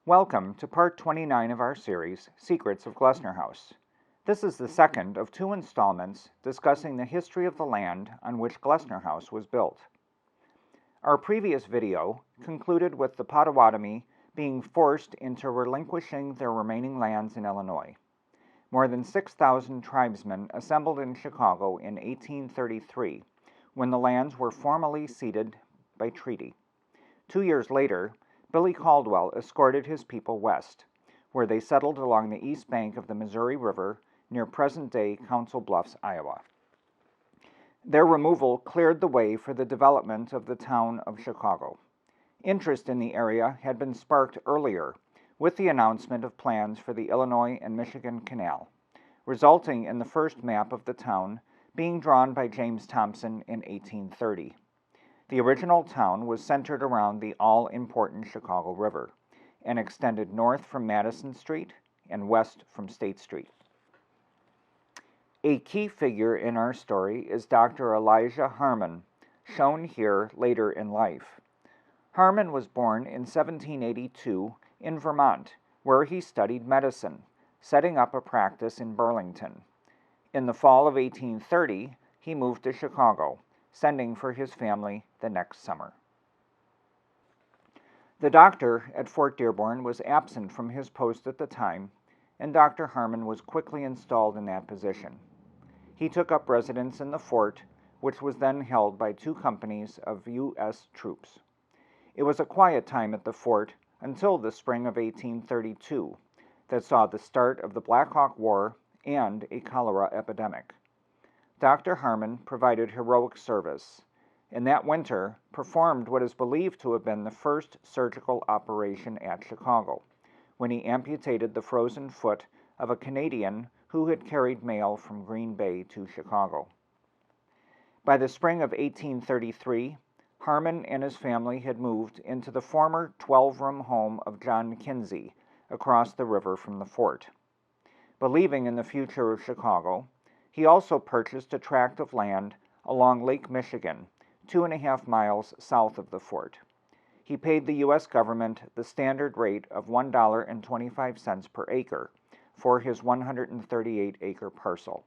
Welcome to part 29 of our series, Secrets of Glessner House. This is the second of two installments discussing the history of the land on which Glessner House was built. Our previous video concluded with the Potawatomi being forced into relinquishing their remaining lands in Illinois. More than 6,000 tribesmen assembled in Chicago in 1833, when the lands were formally ceded by treaty. 2 years later, Billy Caldwell escorted his people west, where they settled along the east bank of the Missouri River near present-day Council Bluffs, Iowa. Their removal cleared the way for the development of the town of Chicago. Interest in the area had been sparked earlier with the announcement of plans for the Illinois and Michigan Canal, resulting in the first map of the town being drawn by James Thompson in 1830. The original town was centered around the all-important Chicago River and extended north from Madison Street and west from State Street. A key figure in our story is Dr. Elijah Harmon, shown here later in life. Harmon was born in 1782 in Vermont, where he studied medicine, setting up a practice in Burlington. In the fall of 1830, he moved to Chicago, sending for his family the next summer. The doctor at Fort Dearborn was absent from his post at the time, and Dr. Harmon was quickly installed in that position. He took up residence in the fort, which was then held by two companies of U.S. troops. It was a quiet time at the fort until the spring of 1832 that saw the start of the Black Hawk War and a cholera epidemic. Dr. Harmon provided heroic service, and that winter performed what is believed to have been the first surgical operation at Chicago, when he amputated the frozen foot of a Canadian who had carried mail from Green Bay to Chicago. By the spring of 1833, Harmon and his family had moved into the former 12-room home of John Kinsey across the river from the fort. Believing in the future of Chicago, he also purchased a tract of land along Lake Michigan, 2.5 miles south of the fort. He paid the U.S. government the standard rate of $1.25 per acre for his 138-acre parcel.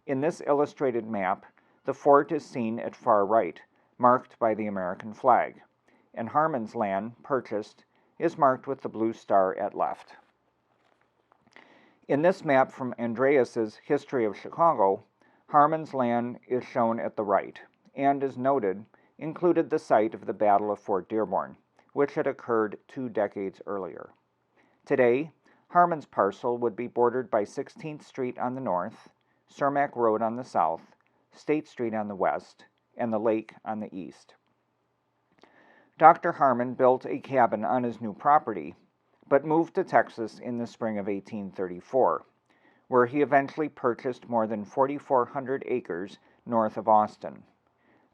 In this illustrated map, the fort is seen at far right, marked by the American flag, and Harmons Land, purchased, is marked with the blue star at left. In this map from Andreas's History of Chicago, Harmons Land is shown at the right, and, as noted, included the site of the Battle of Fort Dearborn, which had occurred 2 decades earlier. Today, Harmon's parcel would be bordered by 16th Street on the north, Cermak Road on the south, State Street on the west, and the lake on the east. Dr. Harmon built a cabin on his new property, but moved to Texas in the spring of 1834, where he eventually purchased more than 4,400 acres north of Austin.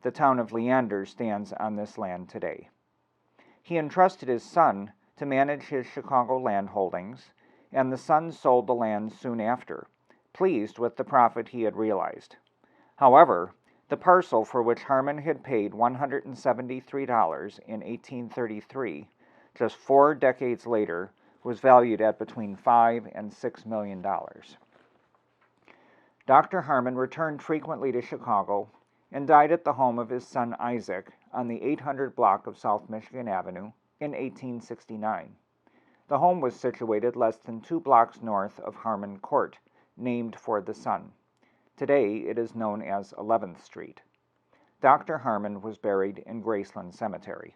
The town of Leander stands on this land today. He entrusted his son to manage his Chicago land holdings, and the son sold the land soon after, pleased with the profit he had realized. However, the parcel for which Harmon had paid $173 in 1833, just 4 decades later, was valued at between $5 and $6 million. Dr. Harmon returned frequently to Chicago and died at the home of his son Isaac on the 800 block of South Michigan Avenue in 1869. The home was situated less than 2 blocks north of Harmon Court, named for the son. Today it is known as 11th Street. Dr. Harmon was buried in Graceland Cemetery.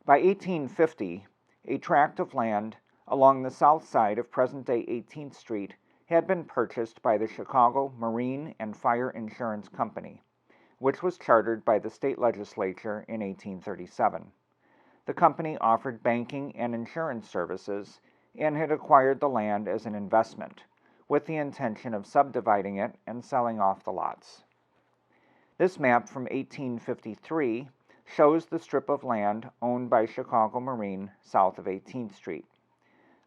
By 1850, a tract of land along the south side of present-day 18th Street had been purchased by the Chicago Marine and Fire Insurance Company, which was chartered by the state legislature in 1837. The company offered banking and insurance services and had acquired the land as an investment, with the intention of subdividing it and selling off the lots. This map from 1853 shows the strip of land owned by Chicago Marine south of 18th Street.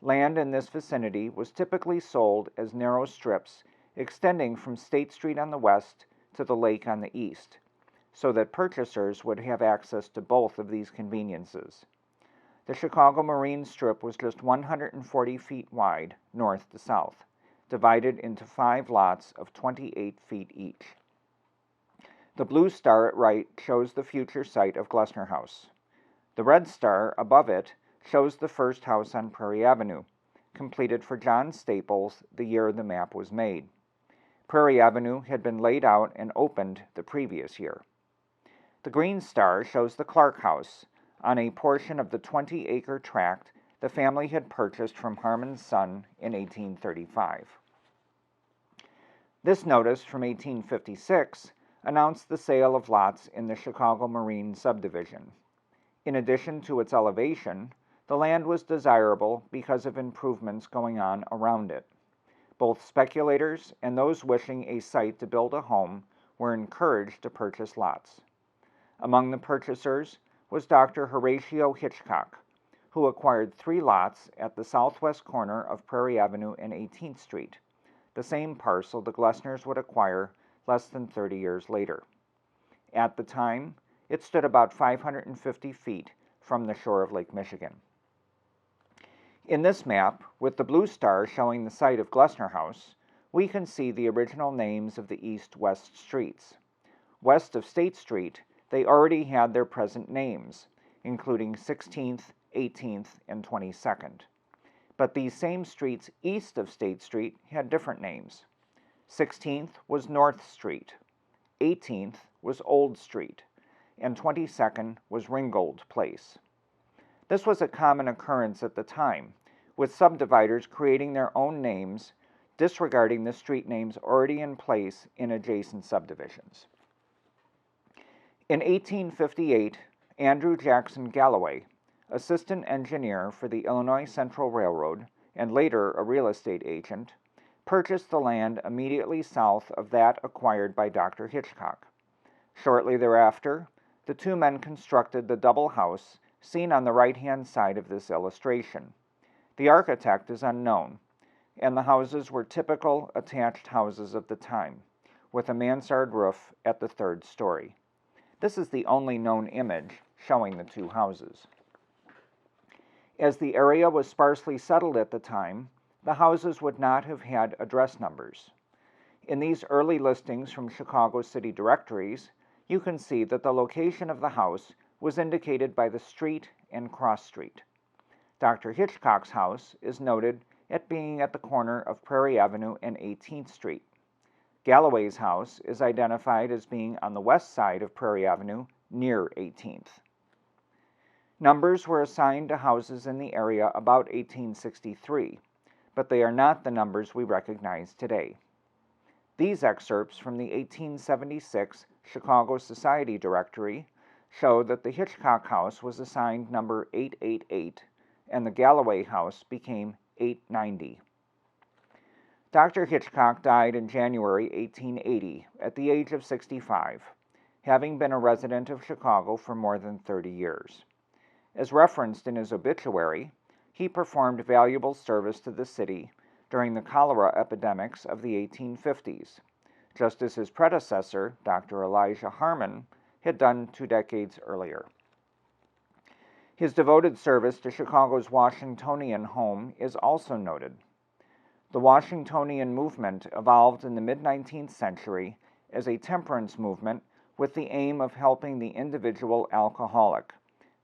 Land in this vicinity was typically sold as narrow strips extending from State Street on the west to the lake on the east, so that purchasers would have access to both of these conveniences. The Chicago Marine Strip was just 140 feet wide, north to south, divided into 5 lots of 28 feet each. The blue star at right shows the future site of Glessner House. The red star above it shows the first house on Prairie Avenue, completed for John Staples the year the map was made. Prairie Avenue had been laid out and opened the previous year. The green star shows the Clark House on a portion of the 20-acre tract the family had purchased from Harmon's son in 1835. This notice from 1856 announced the sale of lots in the Chicago Marine Subdivision. In addition to its elevation, the land was desirable because of improvements going on around it. Both speculators and those wishing a site to build a home were encouraged to purchase lots. Among the purchasers was Dr. Horatio Hitchcock, who acquired 3 lots at the southwest corner of Prairie Avenue and 18th Street, the same parcel the Glessners would acquire less than 30 years later. At the time, it stood about 550 feet from the shore of Lake Michigan. In this map, with the blue star showing the site of Glessner House, we can see the original names of the east-west streets. West of State Street, they already had their present names, including 16th, 18th, and 22nd. But these same streets east of State Street had different names. 16th was North Street, 18th was Old Street, and 22nd was Ringgold Place. This was a common occurrence at the time, with subdividers creating their own names, disregarding the street names already in place in adjacent subdivisions. In 1858, Andrew Jackson Galloway, assistant engineer for the Illinois Central Railroad and later a real estate agent, purchased the land immediately south of that acquired by Dr. Hitchcock. Shortly thereafter, the 2 men constructed the double house seen on the right-hand side of this illustration. The architect is unknown, and the houses were typical attached houses of the time, with a mansard roof at the 3rd story. This is the only known image showing the 2 houses. As the area was sparsely settled at the time, the houses would not have had address numbers. In these early listings from Chicago city directories, you can see that the location of the house was indicated by the street and cross street. Dr. Hitchcock's house is noted at being at the corner of Prairie Avenue and 18th Street. Galloway's house is identified as being on the west side of Prairie Avenue near 18th. Numbers were assigned to houses in the area about 1863, but they are not the numbers we recognize today. These excerpts from the 1876 Chicago Society Directory show that the Hitchcock house was assigned number 888 and the Galloway house became 890. Dr. Hitchcock died in January 1880 at the age of 65, having been a resident of Chicago for more than 30 years. As referenced in his obituary, he performed valuable service to the city during the cholera epidemics of the 1850s, just as his predecessor, Dr. Elijah Harmon, had done 2 decades earlier. His devoted service to Chicago's Washingtonian home is also noted. The Washingtonian movement evolved in the mid-19th century as a temperance movement with the aim of helping the individual alcoholic,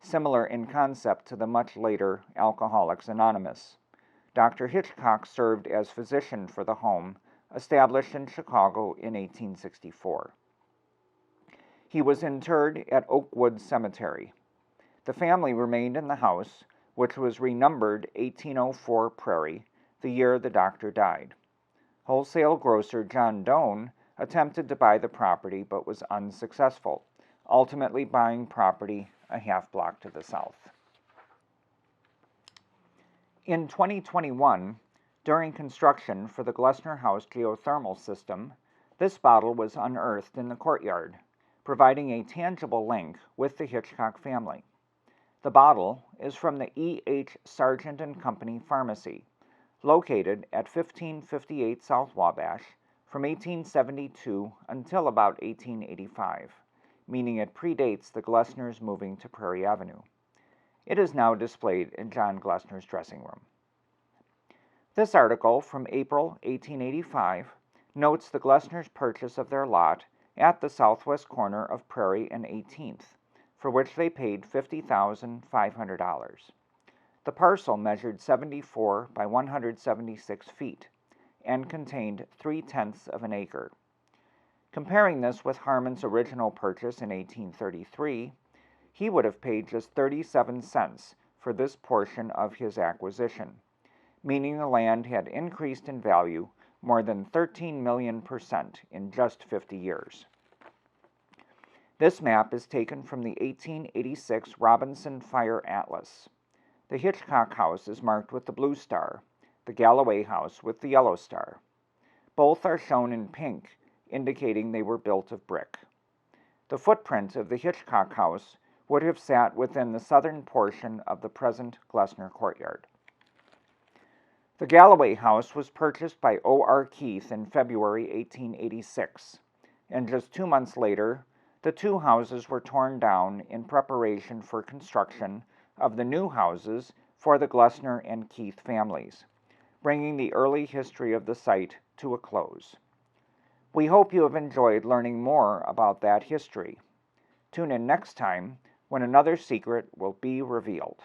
similar in concept to the much later Alcoholics Anonymous. Dr. Hitchcock served as physician for the home, established in Chicago in 1864. He was interred at Oakwood Cemetery. The family remained in the house, which was renumbered 1804 Prairie, the year the doctor died. Wholesale grocer John Doan attempted to buy the property but was unsuccessful, ultimately buying property a half block to the south. In 2021, during construction for the Glessner House geothermal system, this bottle was unearthed in the courtyard, providing a tangible link with the Hitchcock family. The bottle is from the E.H. Sargent & Company Pharmacy, located at 1558 South Wabash from 1872 until about 1885, meaning it predates the Glessners moving to Prairie Avenue. It is now displayed in John Glessner's dressing room. This article from April 1885 notes the Glessners' purchase of their lot at the southwest corner of Prairie and 18th, for which they paid $50,500. The parcel measured 74 by 176 feet and contained 3/10 of an acre. Comparing this with Harmon's original purchase in 1833, he would have paid just 37 cents for this portion of his acquisition, meaning the land had increased in value more than 13 million% in just 50 years. This map is taken from the 1886 Robinson Fire Atlas. The Hitchcock house is marked with the blue star, the Galloway house with the yellow star. Both are shown in pink, indicating they were built of brick. The footprint of the Hitchcock house would have sat within the southern portion of the present Glessner courtyard. The Galloway house was purchased by O.R. Keith in February 1886, and just 2 months later, the two houses were torn down in preparation for construction of the new houses for the Glessner and Keith families, bringing the early history of the site to a close. We hope you have enjoyed learning more about that history. Tune in next time when another secret will be revealed.